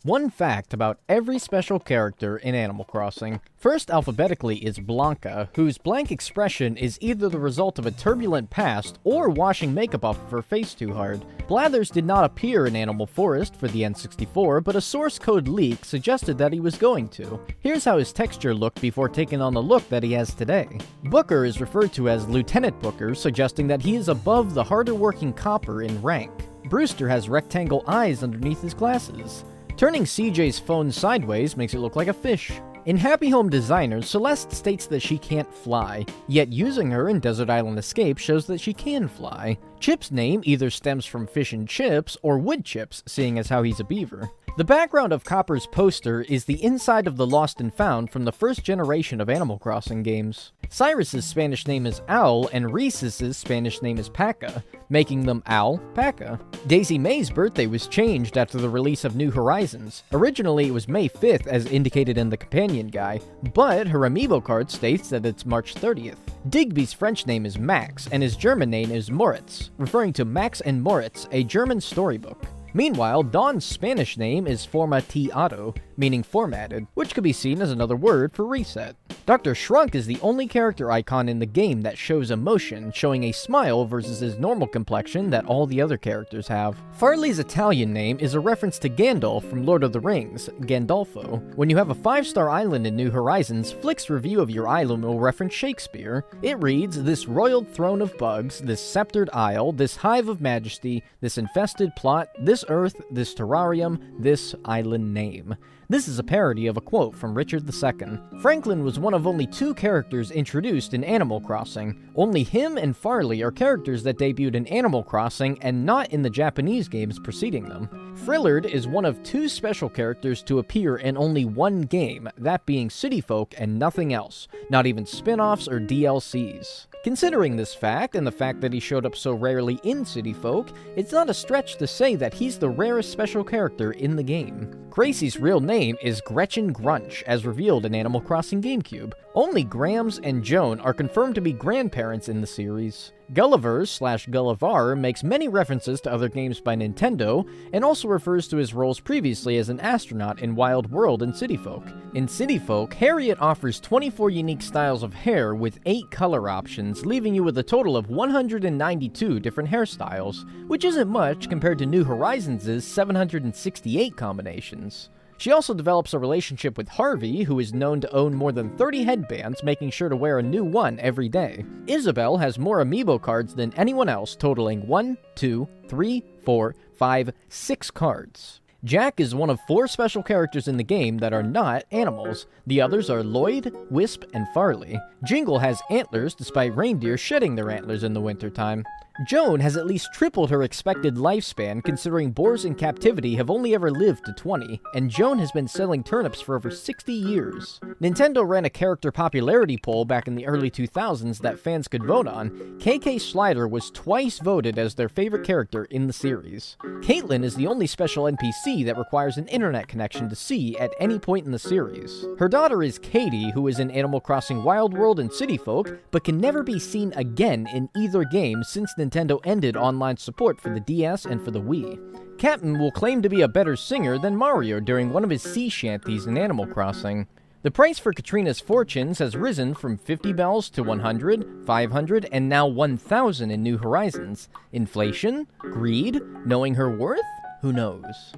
One fact about every special character in Animal Crossing. First alphabetically is Blanca, whose blank expression is either the result of a turbulent past or washing makeup off of her face too hard. Blathers did not appear in Animal Forest for the N64, but a source code leak suggested that he was going to. Here's how his texture looked before taking on the look that he has today. Booker is referred to as Lieutenant Booker, suggesting that he is above the harder working copper in rank. Brewster has rectangle eyes underneath his glasses. Turning CJ's phone sideways makes it look like a fish. In Happy Home Designer, Celeste states that she can't fly, yet using her in Desert Island Escape shows that she can fly. Chip's name either stems from fish and chips or wood chips, seeing as how he's a beaver. The background of Copper's poster is the inside of the Lost and Found from the first generation of Animal Crossing games. Cyrus's Spanish name is Owl, and Reese's Spanish name is Paca, making them Owl, Paca. Daisy May's birthday was changed after the release of New Horizons. Originally it was May 5th as indicated in the companion guide, but her amiibo card states that it's March 30th. Digby's French name is Max, and his German name is Moritz, referring to Max and Moritz, a German storybook. Meanwhile, Dawn's Spanish name is Formatado, meaning formatted, which could be seen as another word for reset. Dr. Shrunk is the only character icon in the game that shows emotion, showing a smile versus his normal complexion that all the other characters have. Farley's Italian name is a reference to Gandalf from Lord of the Rings, Gandolfo. When you have a 5-star island in New Horizons, Flick's review of your island will reference Shakespeare. It reads, "This royal throne of bugs, this sceptered isle, this hive of majesty, this infested plot, this earth, this terrarium, this island name." This is a parody of a quote from Richard II. Franklin was one of only 2 characters introduced in Animal Crossing. Only him and Farley are characters that debuted in Animal Crossing and not in the Japanese games preceding them. Frillard is one of 2 special characters to appear in only one game, that being City Folk and nothing else, not even spin-offs or DLCs. Considering this fact, and the fact that he showed up so rarely in City Folk, it's not a stretch to say that he's the rarest special character in the game. Gracie's real name is Gretchen Grunch, as revealed in Animal Crossing GameCube. Only Grams and Joan are confirmed to be grandparents in the series. Gulliver/Gullivar makes many references to other games by Nintendo, and also refers to his roles previously as an astronaut in Wild World and City Folk. In City Folk, Harriet offers 24 unique styles of hair with 8 color options, leaving you with a total of 192 different hairstyles, which isn't much compared to New Horizons' 768 combinations. She also develops a relationship with Harvey, who is known to own more than 30 headbands, making sure to wear a new one every day. Isabelle has more amiibo cards than anyone else, totaling 1, 2, 3, 4, 5, 6 cards. Jack is one of 4 special characters in the game that are not animals. The others are Lloyd, Wisp, and Farley. Jingle has antlers despite reindeer shedding their antlers in the wintertime. Joan has at least tripled her expected lifespan, considering boars in captivity have only ever lived to 20, and Joan has been selling turnips for over 60 years. Nintendo ran a character popularity poll back in the early 2000s that fans could vote on. KK Slider was twice voted as their favorite character in the series. Caitlin is the only special NPC that requires an internet connection to see at any point in the series. Her daughter is Katie, who is in Animal Crossing Wild World and City Folk, but can never be seen again in either game since Nintendo ended online support for the DS and for the Wii. Captain will claim to be a better singer than Mario during one of his sea shanties in Animal Crossing. The price for Katrina's fortunes has risen from 50 bells to 100, 500, and now 1,000 in New Horizons. Inflation? Greed? Knowing her worth? Who knows?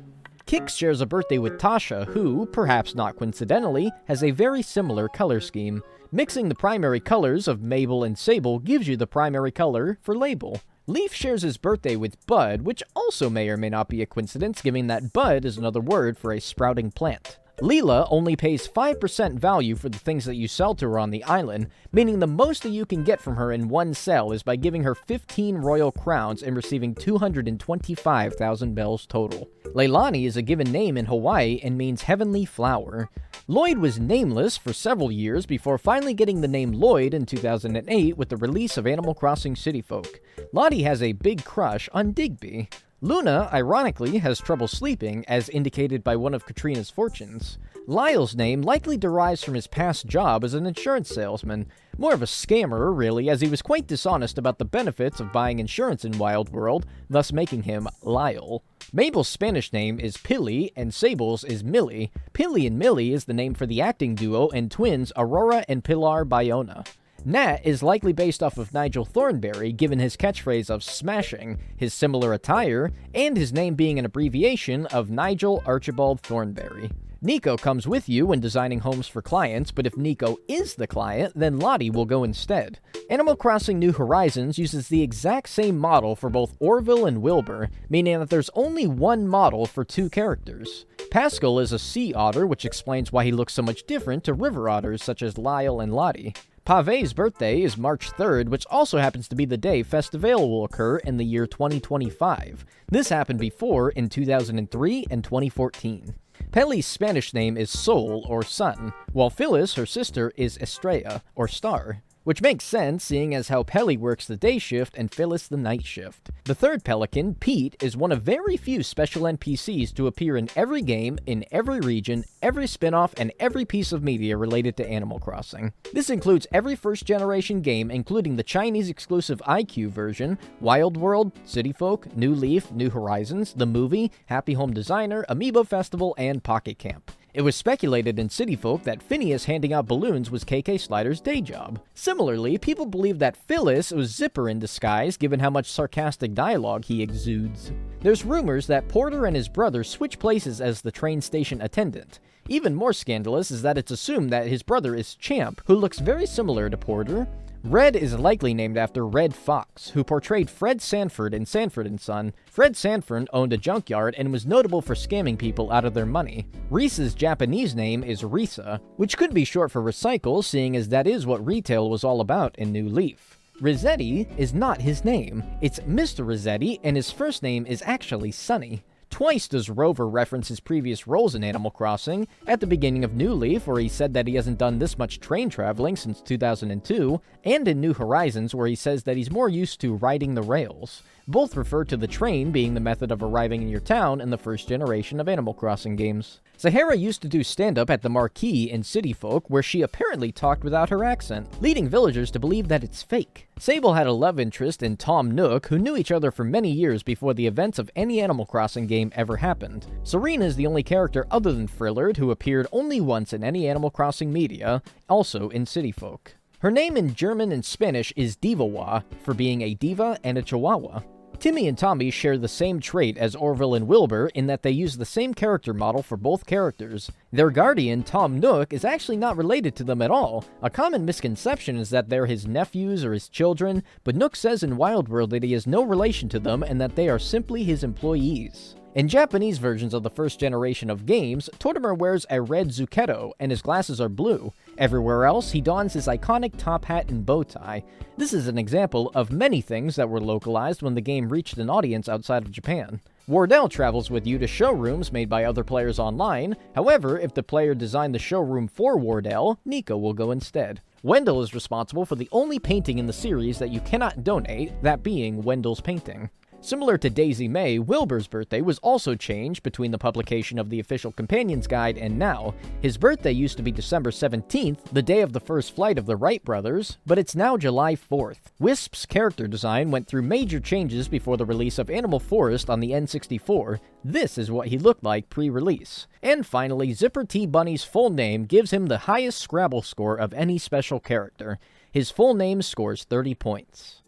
Kix shares a birthday with Tasha, who, perhaps not coincidentally, has a very similar color scheme. Mixing the primary colors of Mabel and Sable gives you the primary color for Label. Leaf shares his birthday with Bud, which also may or may not be a coincidence, given that Bud is another word for a sprouting plant. Leela only pays 5% value for the things that you sell to her on the island, meaning the most that you can get from her in one sell is by giving her 15 royal crowns and receiving 225,000 bells total. Leilani is a given name in Hawaii and means heavenly flower. Lloyd was nameless for several years before finally getting the name Lloyd in 2008 with the release of Animal Crossing City Folk. Lottie has a big crush on Digby. Luna, ironically, has trouble sleeping, as indicated by one of Katrina's fortunes. Lyle's name likely derives from his past job as an insurance salesman. More of a scammer, really, as he was quite dishonest about the benefits of buying insurance in Wild World, thus making him Lyle. Mabel's Spanish name is Pilly, and Sable's is Millie. Pilly and Millie is the name for the acting duo and twins Aurora and Pilar Bayona. Nat is likely based off of Nigel Thornberry, given his catchphrase of smashing, his similar attire, and his name being an abbreviation of Nigel Archibald Thornberry. Nico comes with you when designing homes for clients, but if Nico is the client, then Lottie will go instead. Animal Crossing New Horizons uses the exact same model for both Orville and Wilbur, meaning that there's only one model for two characters. Pascal is a sea otter, which explains why he looks so much different to river otters such as Lyle and Lottie. Pave's birthday is March 3rd, which also happens to be the day Festivale will occur in the year 2025. This happened before in 2003 and 2014. Pelly's Spanish name is Sol, or sun, while Phyllis, her sister, is Estrella, or star. Which makes sense, seeing as how Pelly works the day shift and Phyllis the night shift. The third pelican, Pete, is one of very few special NPCs to appear in every game, in every region, every spin-off, and every piece of media related to Animal Crossing. This includes every first-generation game, including the Chinese-exclusive IQ version, Wild World, City Folk, New Leaf, New Horizons, the movie, Happy Home Designer, Amiibo Festival, and Pocket Camp. It was speculated in City Folk that Phineas handing out balloons was KK Slider's day job. Similarly, people believe that Phyllis was Zipper in disguise, given how much sarcastic dialogue he exudes. There's rumors that Porter and his brother switch places as the train station attendant. Even more scandalous is that it's assumed that his brother is Champ, who looks very similar to Porter. Red is likely named after Red Fox, who portrayed Fred Sanford in Sanford & Son. Fred Sanford owned a junkyard and was notable for scamming people out of their money. Reese's Japanese name is Risa, which could be short for recycle, seeing as that is what retail was all about in New Leaf. Rossetti is not his name. It's Mr. Rossetti, and his first name is actually Sonny. Twice does Rover reference his previous roles in Animal Crossing, at the beginning of New Leaf, where he said that he hasn't done this much train traveling since 2002, and in New Horizons, where he says that he's more used to riding the rails. Both refer to the train being the method of arriving in your town in the first generation of Animal Crossing games. Sahara used to do stand-up at the Marquee in City Folk, where she apparently talked without her accent, leading villagers to believe that it's fake. Sable had a love interest in Tom Nook, who knew each other for many years before the events of any Animal Crossing game ever happened. Serena is the only character other than Frillard who appeared only once in any Animal Crossing media, also in City Folk. Her name in German and Spanish is Divawa, for being a diva and a chihuahua. Timmy and Tommy share the same trait as Orville and Wilbur in that they use the same character model for both characters. Their guardian, Tom Nook, is actually not related to them at all. A common misconception is that they're his nephews or his children, but Nook says in Wild World that he has no relation to them and that they are simply his employees. In Japanese versions of the first generation of games, Tortimer wears a red zucchetto and his glasses are blue. Everywhere else, he dons his iconic top hat and bow tie. This is an example of many things that were localized when the game reached an audience outside of Japan. Wardell travels with you to showrooms made by other players online. However, if the player designed the showroom for Wardell, Nico will go instead. Wendell is responsible for the only painting in the series that you cannot donate, that being Wendell's painting. Similar to Daisy May, Wilbur's birthday was also changed between the publication of the official Companion's Guide and now. His birthday used to be December 17th, the day of the first flight of the Wright brothers, but it's now July 4th. Wisp's character design went through major changes before the release of Animal Forest on the N64. This is what he looked like pre-release. And finally, Zipper T. Bunny's full name gives him the highest Scrabble score of any special character. His full name scores 30 points.